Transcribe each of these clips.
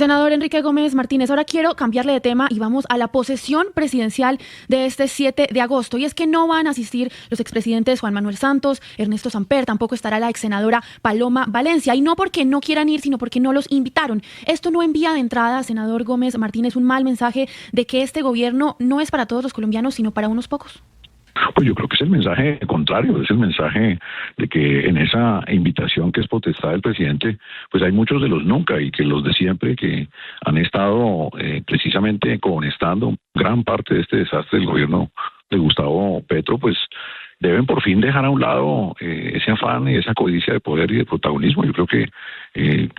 Senador Enrique Gómez Martínez, ahora quiero cambiarle de tema y vamos a la posesión presidencial de este 7 de agosto. Y es que no van a asistir los expresidentes Juan Manuel Santos, Ernesto Samper, tampoco estará la exsenadora Paloma Valencia. Y no porque no quieran ir, sino porque no los invitaron. Esto no envía de entrada, senador Gómez Martínez, un mal mensaje de que este gobierno no es para todos los colombianos, sino para unos pocos. Pues yo creo que es el mensaje contrario, es el mensaje de que en esa invitación que es potestad del presidente, pues hay muchos de los nunca y que los de siempre que han estado precisamente conestando gran parte de este desastre del gobierno de Gustavo Petro, pues deben por fin dejar a un lado ese afán y esa codicia de poder y de protagonismo. Yo creo que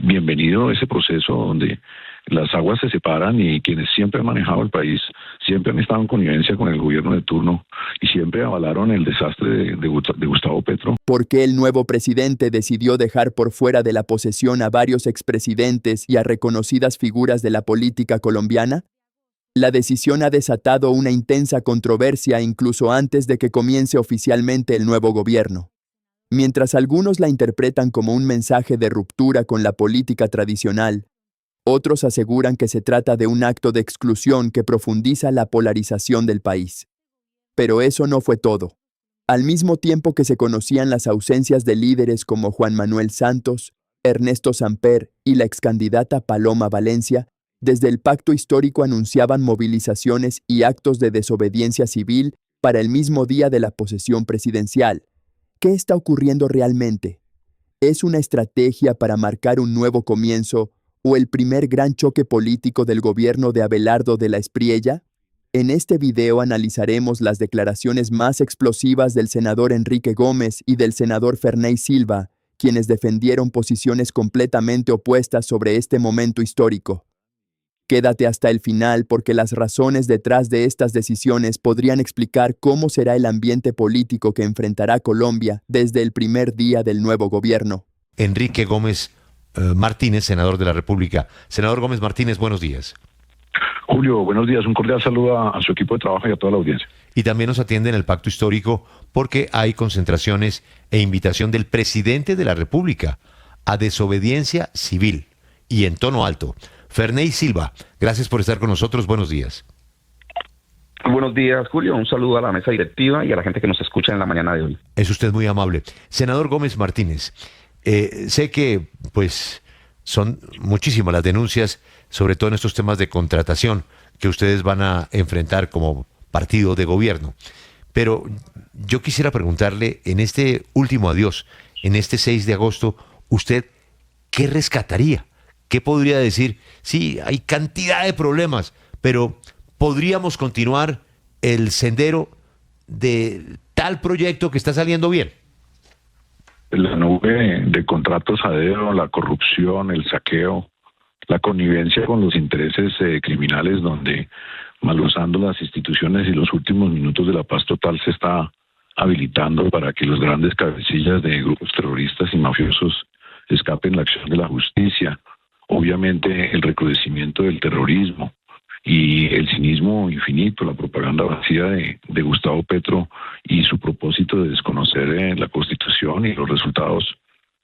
bienvenido ese proceso donde las aguas se separan y quienes siempre han manejado el país siempre han estado en connivencia con el gobierno de turno y siempre avalaron el desastre de Gustavo Petro. ¿Por qué el nuevo presidente decidió dejar por fuera de la posesión a varios expresidentes y a reconocidas figuras de la política colombiana? La decisión ha desatado una intensa controversia incluso antes de que comience oficialmente el nuevo gobierno. Mientras algunos la interpretan como un mensaje de ruptura con la política tradicional, otros aseguran que se trata de un acto de exclusión que profundiza la polarización del país. Pero eso no fue todo. Al mismo tiempo que se conocían las ausencias de líderes como Juan Manuel Santos, Ernesto Samper y la excandidata Paloma Valencia, desde el pacto histórico anunciaban movilizaciones y actos de desobediencia civil para el mismo día de la posesión presidencial. ¿Qué está ocurriendo realmente? ¿Es una estrategia para marcar un nuevo comienzo o el primer gran choque político del gobierno de Abelardo de la Espriella? En este video analizaremos las declaraciones más explosivas del senador Enrique Gómez y del senador Ferney Silva, quienes defendieron posiciones completamente opuestas sobre este momento histórico. Quédate hasta el final porque las razones detrás de estas decisiones podrían explicar cómo será el ambiente político que enfrentará Colombia desde el primer día del nuevo gobierno. Enrique Gómez Martínez, senador de la República. Senador Gómez Martínez, buenos días. Julio, buenos días. Un cordial saludo a su equipo de trabajo y a toda la audiencia. Y también nos atiende en el Pacto Histórico porque hay concentraciones e invitación del presidente de la República a desobediencia civil y en tono alto. Ferney Silva, gracias por estar con nosotros. Buenos días. Buenos días, Julio. Un saludo a la mesa directiva y a la gente que nos escucha en la mañana de hoy. Es usted muy amable. Senador Gómez Martínez, sé que pues son muchísimas las denuncias, sobre todo en estos temas de contratación que ustedes van a enfrentar como partido de gobierno. Pero yo quisiera preguntarle, en este último adiós, en este 6 de agosto, ¿usted qué rescataría? ¿Qué podría decir? Sí, hay cantidad de problemas, pero podríamos continuar el sendero de tal proyecto que está saliendo bien. La nube de contratos a dedo, la corrupción, el saqueo, la connivencia con los intereses criminales donde, mal usando las instituciones y los últimos minutos de la paz total, se está habilitando para que los grandes cabecillas de grupos terroristas y mafiosos escapen la acción de la justicia. Obviamente el recrudecimiento del terrorismo y el cinismo infinito, la propaganda vacía de Gustavo Petro y su propósito de desconocer la Constitución y los resultados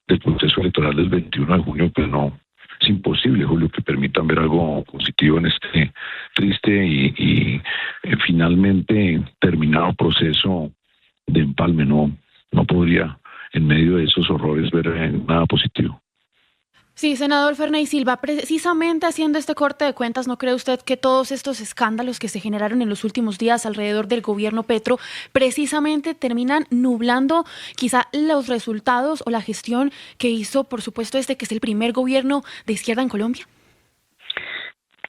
del proceso electoral del 21 de junio, pues no, es imposible, Julio, que permitan ver algo positivo en este triste y finalmente terminado proceso de empalme. No podría en medio de esos horrores ver nada positivo. Sí, senador Ferney Silva, precisamente haciendo este corte de cuentas, ¿no cree usted que todos estos escándalos que se generaron en los últimos días alrededor del gobierno Petro precisamente terminan nublando quizá los resultados o la gestión que hizo, por supuesto, que es el primer gobierno de izquierda en Colombia?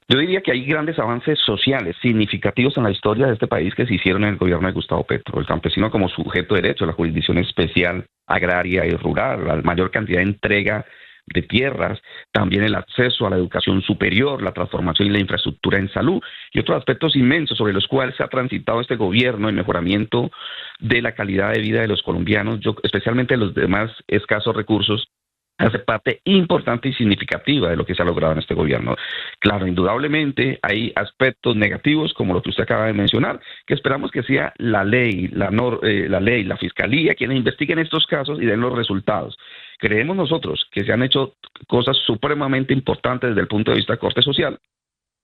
Yo diría que hay grandes avances sociales significativos en la historia de este país que se hicieron en el gobierno de Gustavo Petro. El campesino como sujeto de derecho, la jurisdicción especial agraria y rural, la mayor cantidad de entrega de tierras, también el acceso a la educación superior, la transformación y la infraestructura en salud y otros aspectos inmensos sobre los cuales se ha transitado este gobierno, el mejoramiento de la calidad de vida de los colombianos, especialmente los de más escasos recursos, hace parte importante y significativa de lo que se ha logrado en este gobierno. Claro, indudablemente hay aspectos negativos como lo que usted acaba de mencionar, que esperamos que sea la ley, la fiscalía quienes investiguen estos casos y den los resultados. Creemos nosotros que se han hecho cosas supremamente importantes desde el punto de vista de corte social.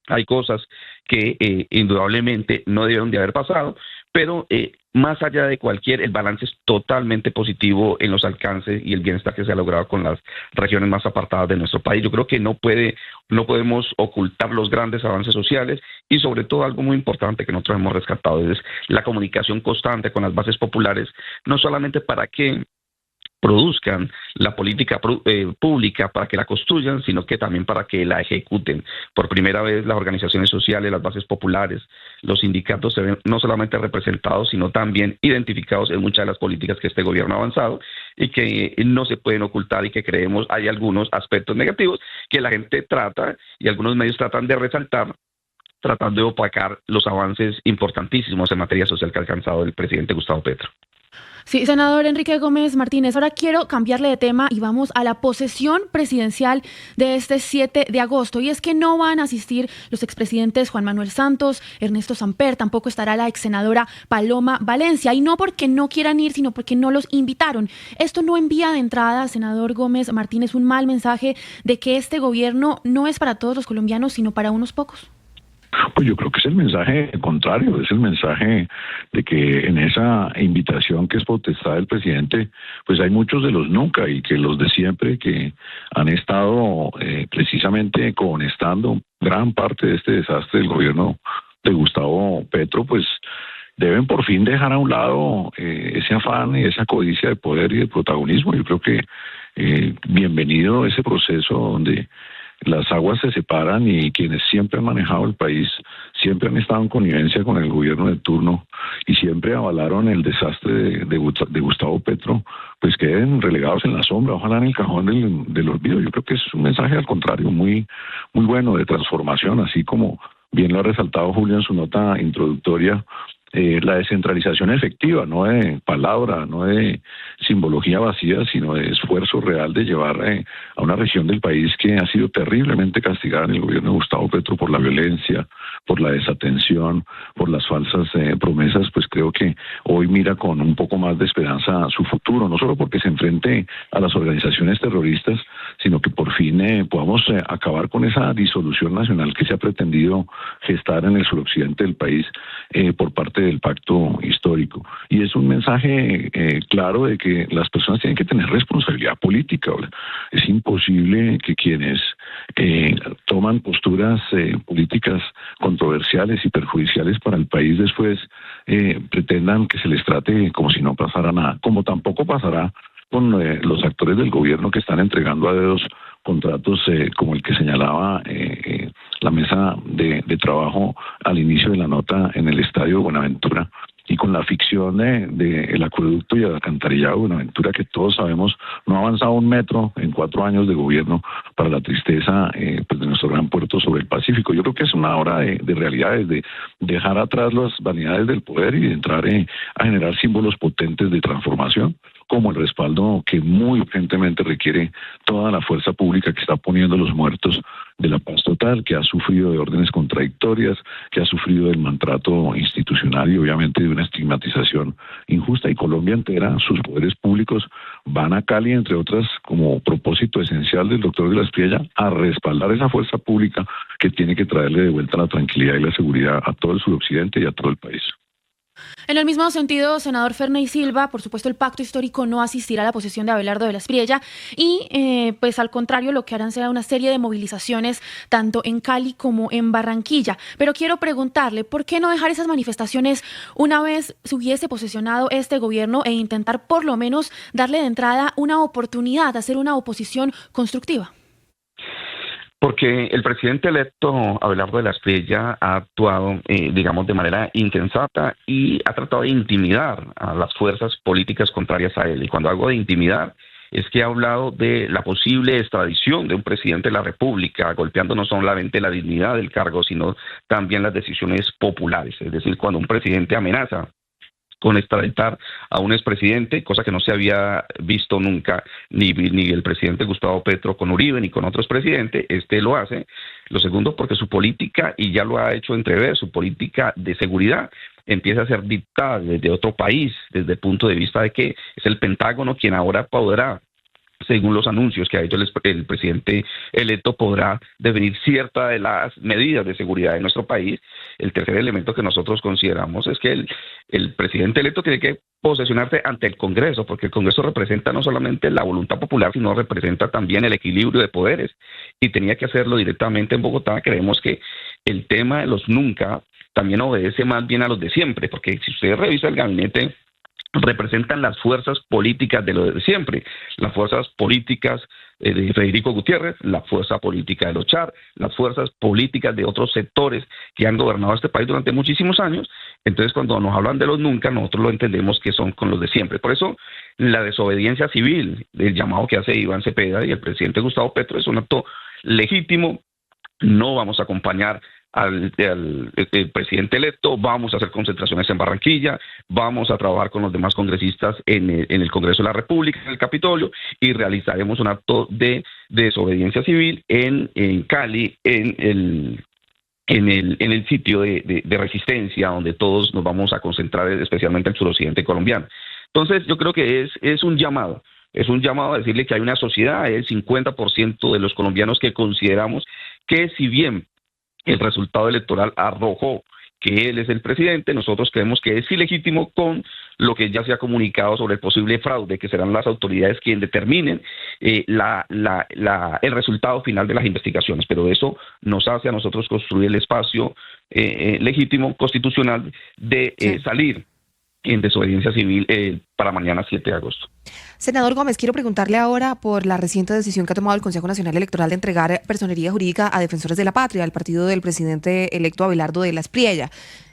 Hay cosas que indudablemente no debieron de haber pasado, pero más allá de el balance es totalmente positivo en los alcances y el bienestar que se ha logrado con las regiones más apartadas de nuestro país. Yo creo que no podemos ocultar los grandes avances sociales y sobre todo algo muy importante que nosotros hemos rescatado es la comunicación constante con las bases populares, no solamente para que produzcan la política pública para que la construyan, sino que también para que la ejecuten. Por primera vez las organizaciones sociales, las bases populares, los sindicatos se ven no solamente representados, sino también identificados en muchas de las políticas que este gobierno ha avanzado y que no se pueden ocultar y que creemos hay algunos aspectos negativos que la gente trata y algunos medios tratan de resaltar, tratando de opacar los avances importantísimos en materia social que ha alcanzado el presidente Gustavo Petro. Sí, senador Enrique Gómez Martínez, ahora quiero cambiarle de tema y vamos a la posesión presidencial de este 7 de agosto. Y es que no van a asistir los expresidentes Juan Manuel Santos, Ernesto Samper, tampoco estará la ex senadora Paloma Valencia. Y no porque no quieran ir, sino porque no los invitaron. Esto no envía de entrada, senador Gómez Martínez, un mal mensaje de que este gobierno no es para todos los colombianos, sino para unos pocos. Pues yo creo que es el mensaje contrario, es el mensaje de que en esa invitación que es potestad del presidente, pues hay muchos de los nunca y que los de siempre que han estado precisamente cohonestando gran parte de este desastre del gobierno de Gustavo Petro, pues deben por fin dejar a un lado ese afán y esa codicia de poder y de protagonismo. Yo creo que bienvenido ese proceso donde las aguas se separan y quienes siempre han manejado el país, siempre han estado en connivencia con el gobierno de turno y siempre avalaron el desastre de Gustavo Petro, pues queden relegados en la sombra, ojalá en el cajón del olvido. Yo creo que es un mensaje al contrario muy bueno de transformación, así como bien lo ha resaltado Julio en su nota introductoria. La descentralización efectiva, no de palabra, no de simbología vacía, sino de esfuerzo real de llevar a una región del país que ha sido terriblemente castigada en el gobierno de Gustavo Petro por la violencia, por la desatención, por las falsas promesas, pues creo que hoy mira con un poco más de esperanza su futuro, no solo porque se enfrente a las organizaciones terroristas, sino que por fin podamos acabar con esa disolución nacional que se ha pretendido gestar en el suroccidente del país por parte del pacto histórico. Y es un mensaje claro de que las personas tienen que tener responsabilidad política. ¿Verdad? Es imposible que quienes toman posturas políticas controversiales y perjudiciales para el país después pretendan que se les trate como si no pasara nada, como tampoco pasará con los actores del gobierno que están entregando a dedos contratos como el que señalaba la mesa de trabajo al inicio de la nota en el Estadio Buenaventura y con la ficción del acueducto y el alcantarillado de Buenaventura, que todos sabemos no ha avanzado un metro en 4 años de gobierno para la tristeza pues de nuestro gran puerto sobre el Pacífico. Yo creo que es una hora de realidades, de dejar atrás las vanidades del poder y de entrar a generar símbolos potentes de transformación, como el respaldo que muy urgentemente requiere toda la fuerza pública que está poniendo los muertos de la paz total, que ha sufrido de órdenes contradictorias, que ha sufrido del maltrato institucional y obviamente de una estigmatización injusta. Y Colombia entera, sus poderes públicos van a Cali, entre otras, como propósito esencial del doctor de la Espriella, a respaldar esa fuerza pública que tiene que traerle de vuelta la tranquilidad y la seguridad a todo el suroccidente y a todo el país. En el mismo sentido, senador Ferney Silva, por supuesto el pacto histórico no asistirá a la posesión de Abelardo de la Espriella y pues al contrario lo que harán será una serie de movilizaciones tanto en Cali como en Barranquilla. Pero quiero preguntarle, ¿por qué no dejar esas manifestaciones una vez se hubiese posesionado este gobierno e intentar por lo menos darle de entrada una oportunidad de hacer una oposición constructiva? Porque el presidente electo Abelardo de la Espriella ha actuado, digamos, de manera insensata y ha tratado de intimidar a las fuerzas políticas contrarias a él. Y cuando hablo de intimidar, es que ha hablado de la posible extradición de un presidente de la República, golpeando no solamente la dignidad del cargo, sino también las decisiones populares. Es decir, cuando un presidente amenaza con extraditar a un expresidente, cosa que no se había visto nunca, ni el presidente Gustavo Petro con Uribe, ni con otros presidentes, este lo hace. Lo segundo, porque su política, y ya lo ha hecho entrever, su política de seguridad empieza a ser dictada desde otro país, desde el punto de vista de que es el Pentágono quien ahora podrá según los anuncios que ha hecho el presidente electo, podrá definir ciertas de las medidas de seguridad de nuestro país. El tercer elemento que nosotros consideramos es que el presidente electo tiene que posesionarse ante el Congreso, porque el Congreso representa no solamente la voluntad popular, sino representa también el equilibrio de poderes, y tenía que hacerlo directamente en Bogotá. Creemos que el tema de los nunca también obedece más bien a los de siempre, porque si usted revisa el gabinete, representan las fuerzas políticas de lo de siempre, las fuerzas políticas de Federico Gutiérrez, la fuerza política de los Char, las fuerzas políticas de otros sectores que han gobernado este país durante muchísimos años. Entonces, cuando nos hablan de los nunca, nosotros lo entendemos que son con los de siempre. Por eso, la desobediencia civil, el llamado que hace Iván Cepeda y el presidente Gustavo Petro, es un acto legítimo. No vamos a acompañar al presidente electo, vamos a hacer concentraciones en Barranquilla, vamos a trabajar con los demás congresistas en el Congreso de la República, en el Capitolio, y realizaremos un acto de desobediencia civil en Cali, en el sitio de resistencia, donde todos nos vamos a concentrar, especialmente el suroccidente colombiano. Entonces, yo creo que es un llamado. Es un llamado a decirle que hay una sociedad, el 50% de los colombianos, que consideramos que, si bien el resultado electoral arrojó que él es el presidente, nosotros creemos que es ilegítimo, con lo que ya se ha comunicado sobre el posible fraude, que serán las autoridades quienes determinen el resultado final de las investigaciones. Pero eso nos hace a nosotros construir el espacio legítimo, constitucional, de salir en desobediencia civil para mañana 7 de agosto. Senador Gómez, quiero preguntarle ahora por la reciente decisión que ha tomado el Consejo Nacional Electoral de entregar personería jurídica a Defensores de la Patria, al partido del presidente electo Abelardo de la Espriella,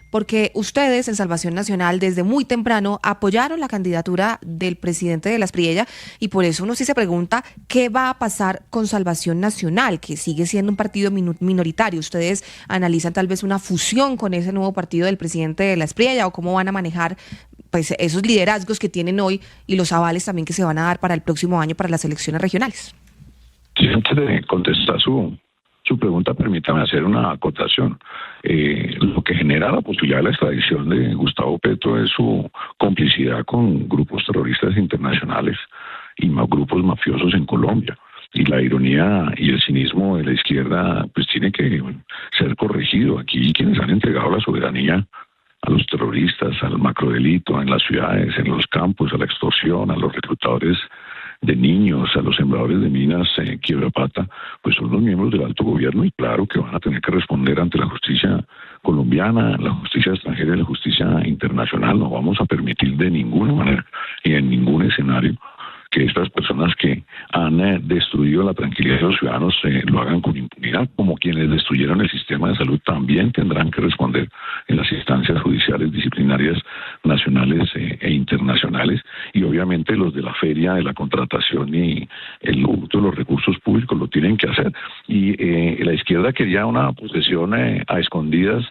porque ustedes en Salvación Nacional desde muy temprano apoyaron la candidatura del presidente de la Espriella, y por eso uno sí se pregunta qué va a pasar con Salvación Nacional, que sigue siendo un partido minoritario. ¿Ustedes analizan tal vez una fusión con ese nuevo partido del presidente de la Espriella, o cómo van a manejar pues esos liderazgos que tienen hoy y los avales también que se van a dar para el próximo año para las elecciones regionales? Sí, antes de contestar su pregunta, permítame hacer una acotación. Lo que genera la posibilidad de la extradición de Gustavo Petro es su complicidad con grupos terroristas internacionales y grupos mafiosos en Colombia. Y la ironía y el cinismo de la izquierda pues tiene que ser corregido. Aquí quienes han entregado la soberanía a los terroristas, al macrodelito en las ciudades, en los campos, a la extorsión, a los reclutadores de niños, a los sembradores de minas, quiebrapata, pues son los miembros del alto gobierno, y claro que van a tener que responder ante la justicia colombiana, la justicia extranjera y la justicia internacional. No vamos a permitir de ninguna manera y en ningún escenario que estas personas que han destruido la tranquilidad de los ciudadanos lo hagan con impunidad, como quienes destruyeron el sistema de salud también tendrán que responder en las instancias judiciales disciplinarias nacionales e internacionales, y obviamente los de la feria, de la contratación y el hurto de los recursos públicos lo tienen que hacer. Y la izquierda quería una posesión a escondidas,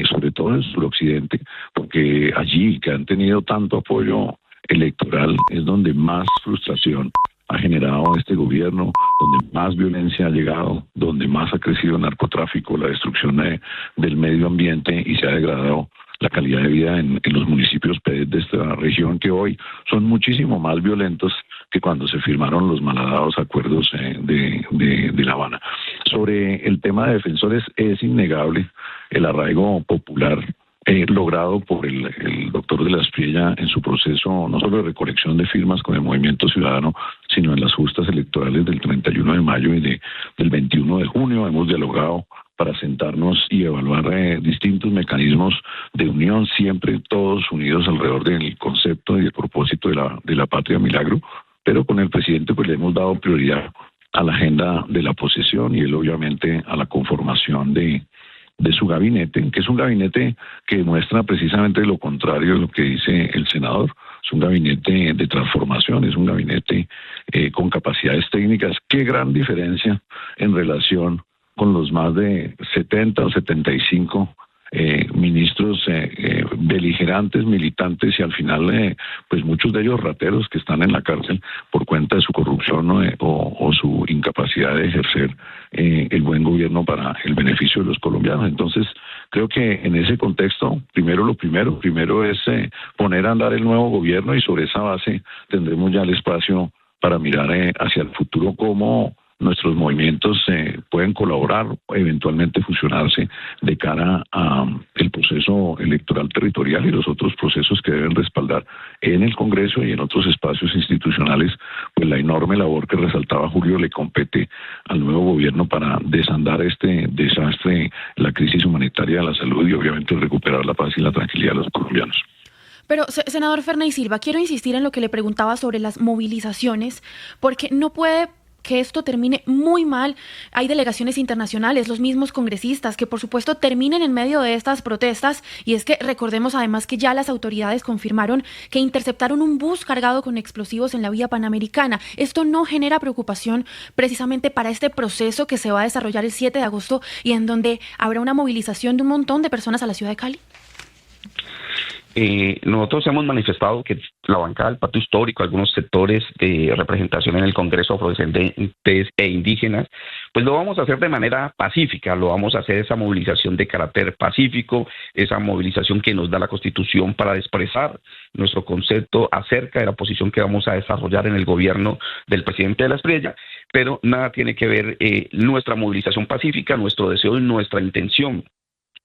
sobre todo en el suroccidente, porque allí, que han tenido tanto apoyo electoral, es donde más frustración ha generado este gobierno, donde más violencia ha llegado, donde más ha crecido el narcotráfico, la destrucción del medio ambiente, y se ha degradado la calidad de vida en los municipios de esta región, que hoy son muchísimo más violentos que cuando se firmaron los malhadados acuerdos de La Habana. Sobre el tema de defensores, es innegable el arraigo popular logrado por el doctor de la Espriella en su proceso no solo de recolección de firmas con el Movimiento Ciudadano, sino en las justas electorales del 31 de mayo y del 21 de junio. Hemos dialogado para sentarnos y evaluar distintos mecanismos de unión, siempre todos unidos alrededor del concepto y el propósito de la patria milagro, pero con el presidente pues le hemos dado prioridad a la agenda de la posesión, y él obviamente a la conformación de su gabinete, que es un gabinete que demuestra precisamente lo contrario de lo que dice el senador. Es un gabinete de transformación, es un gabinete con capacidades técnicas. Qué gran diferencia en relación con los más de 70 o 75 ministros beligerantes, militantes, y al final pues muchos de ellos rateros que están en la cárcel por cuenta de su corrupción o su incapacidad de ejercer el buen gobierno para el beneficio de los colombianos. Entonces creo que en ese contexto, primero es poner a andar el nuevo gobierno, y sobre esa base tendremos ya el espacio para mirar hacia el futuro cómo nuestros movimientos pueden colaborar, eventualmente fusionarse de cara a el proceso electoral territorial y los otros procesos que deben respaldar en el Congreso y en otros espacios institucionales, pues la enorme labor que resaltaba Julio le compete al nuevo gobierno para desandar este desastre, la crisis humanitaria de la salud y obviamente recuperar la paz y la tranquilidad de los colombianos. Pero, senador Ferney Silva, quiero insistir en lo que le preguntaba sobre las movilizaciones, porque no puede que esto termine muy mal. Hay delegaciones internacionales, los mismos congresistas, que por supuesto terminen en medio de estas protestas. Y es que recordemos además que ya las autoridades confirmaron que interceptaron un bus cargado con explosivos en la vía panamericana. ¿Esto no genera preocupación precisamente para este proceso que se va a desarrollar el 7 de agosto y en donde habrá una movilización de un montón de personas a la ciudad de Cali? Nosotros hemos manifestado que la bancada del Pacto Histórico, algunos sectores de representación en el Congreso afrodescendientes e indígenas, pues lo vamos a hacer de manera pacífica, lo vamos a hacer esa movilización de carácter pacífico, esa movilización que nos da la Constitución para expresar nuestro concepto acerca de la posición que vamos a desarrollar en el gobierno del presidente de la Espriella, pero nada tiene que ver nuestra movilización pacífica, nuestro deseo y nuestra intención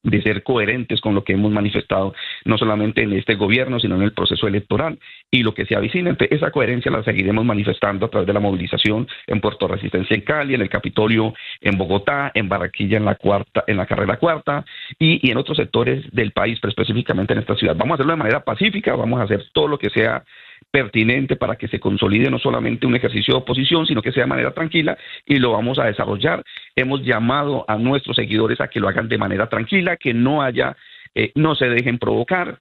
de ser coherentes con lo que hemos manifestado, no solamente en este gobierno, sino en el proceso electoral y lo que se avecina. Esa coherencia la seguiremos manifestando a través de la movilización en Puerto Resistencia en Cali, en el Capitolio en Bogotá, en Barranquilla en la carrera cuarta y en otros sectores del país, pero específicamente en esta ciudad. Vamos a hacerlo de manera pacífica, vamos a hacer todo lo que sea pertinente para que se consolide no solamente un ejercicio de oposición, sino que sea de manera tranquila y lo vamos a desarrollar. Hemos llamado a nuestros seguidores a que lo hagan de manera tranquila, que no se dejen provocar.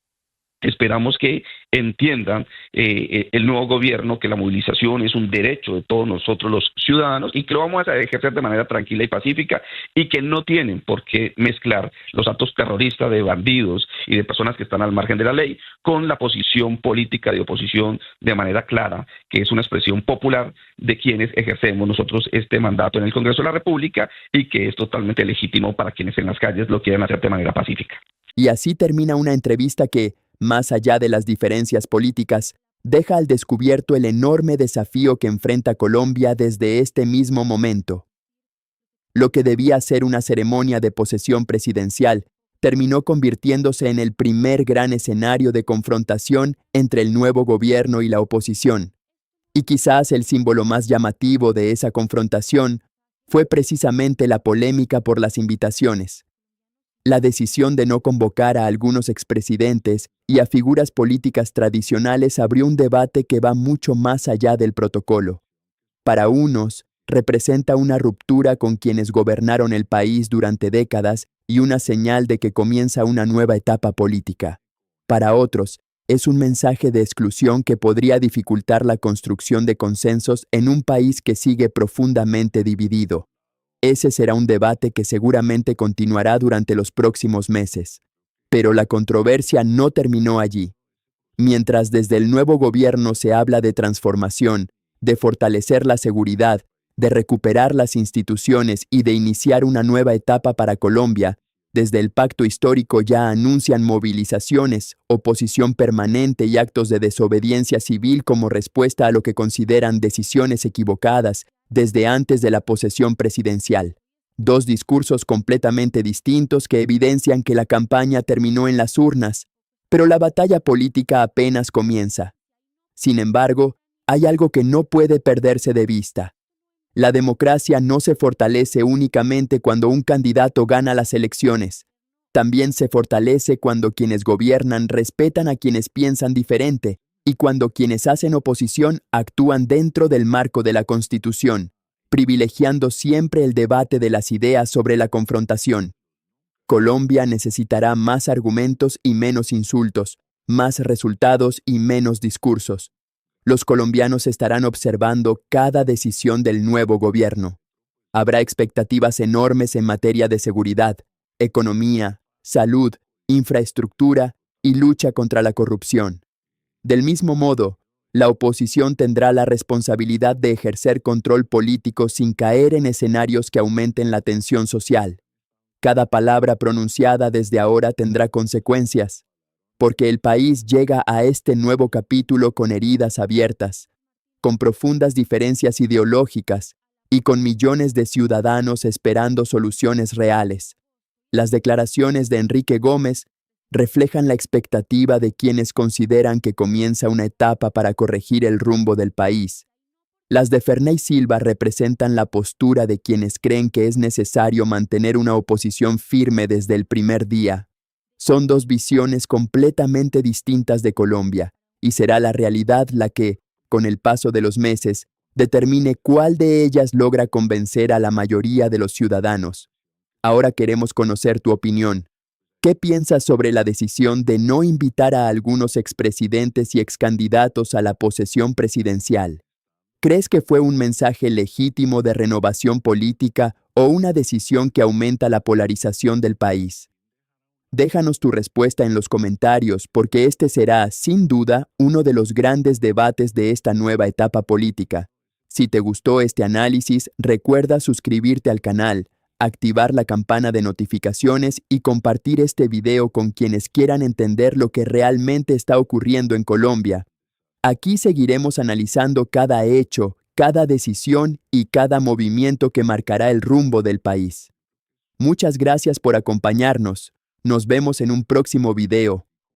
Esperamos que entiendan el nuevo gobierno que la movilización es un derecho de todos nosotros los ciudadanos y que lo vamos a ejercer de manera tranquila y pacífica y que no tienen por qué mezclar los actos terroristas de bandidos y de personas que están al margen de la ley con la posición política de oposición de manera clara, que es una expresión popular de quienes ejercemos nosotros este mandato en el Congreso de la República y que es totalmente legítimo para quienes en las calles lo quieran hacer de manera pacífica. Y así termina una entrevista que, más allá de las diferencias políticas, deja al descubierto el enorme desafío que enfrenta Colombia desde este mismo momento. Lo que debía ser una ceremonia de posesión presidencial terminó convirtiéndose en el primer gran escenario de confrontación entre el nuevo gobierno y la oposición. Y quizás el símbolo más llamativo de esa confrontación fue precisamente la polémica por las invitaciones. La decisión de no convocar a algunos expresidentes y a figuras políticas tradicionales abrió un debate que va mucho más allá del protocolo. Para unos, representa una ruptura con quienes gobernaron el país durante décadas y una señal de que comienza una nueva etapa política. Para otros, es un mensaje de exclusión que podría dificultar la construcción de consensos en un país que sigue profundamente dividido. Ese será un debate que seguramente continuará durante los próximos meses. Pero la controversia no terminó allí. Mientras desde el nuevo gobierno se habla de transformación, de fortalecer la seguridad, de recuperar las instituciones y de iniciar una nueva etapa para Colombia, desde el Pacto Histórico ya anuncian movilizaciones, oposición permanente y actos de desobediencia civil como respuesta a lo que consideran decisiones equivocadas desde antes de la posesión presidencial. Dos discursos completamente distintos que evidencian que la campaña terminó en las urnas, pero la batalla política apenas comienza. Sin embargo, hay algo que no puede perderse de vista. La democracia no se fortalece únicamente cuando un candidato gana las elecciones. También se fortalece cuando quienes gobiernan respetan a quienes piensan diferente y cuando quienes hacen oposición actúan dentro del marco de la Constitución, privilegiando siempre el debate de las ideas sobre la confrontación. Colombia necesitará más argumentos y menos insultos, más resultados y menos discursos. Los colombianos estarán observando cada decisión del nuevo gobierno. Habrá expectativas enormes en materia de seguridad, economía, salud, infraestructura y lucha contra la corrupción. Del mismo modo, la oposición tendrá la responsabilidad de ejercer control político sin caer en escenarios que aumenten la tensión social. Cada palabra pronunciada desde ahora tendrá consecuencias, porque el país llega a este nuevo capítulo con heridas abiertas, con profundas diferencias ideológicas y con millones de ciudadanos esperando soluciones reales. Las declaraciones de Enrique Gómez reflejan la expectativa de quienes consideran que comienza una etapa para corregir el rumbo del país. Las de Ferney Silva representan la postura de quienes creen que es necesario mantener una oposición firme desde el primer día. Son dos visiones completamente distintas de Colombia, y será la realidad la que, con el paso de los meses, determine cuál de ellas logra convencer a la mayoría de los ciudadanos. Ahora queremos conocer tu opinión. ¿Qué piensas sobre la decisión de no invitar a algunos expresidentes y excandidatos a la posesión presidencial? ¿Crees que fue un mensaje legítimo de renovación política o una decisión que aumenta la polarización del país? Déjanos tu respuesta en los comentarios porque este será, sin duda, uno de los grandes debates de esta nueva etapa política. Si te gustó este análisis, recuerda suscribirte al canal, activar la campana de notificaciones y compartir este video con quienes quieran entender lo que realmente está ocurriendo en Colombia. Aquí seguiremos analizando cada hecho, cada decisión y cada movimiento que marcará el rumbo del país. Muchas gracias por acompañarnos. Nos vemos en un próximo video.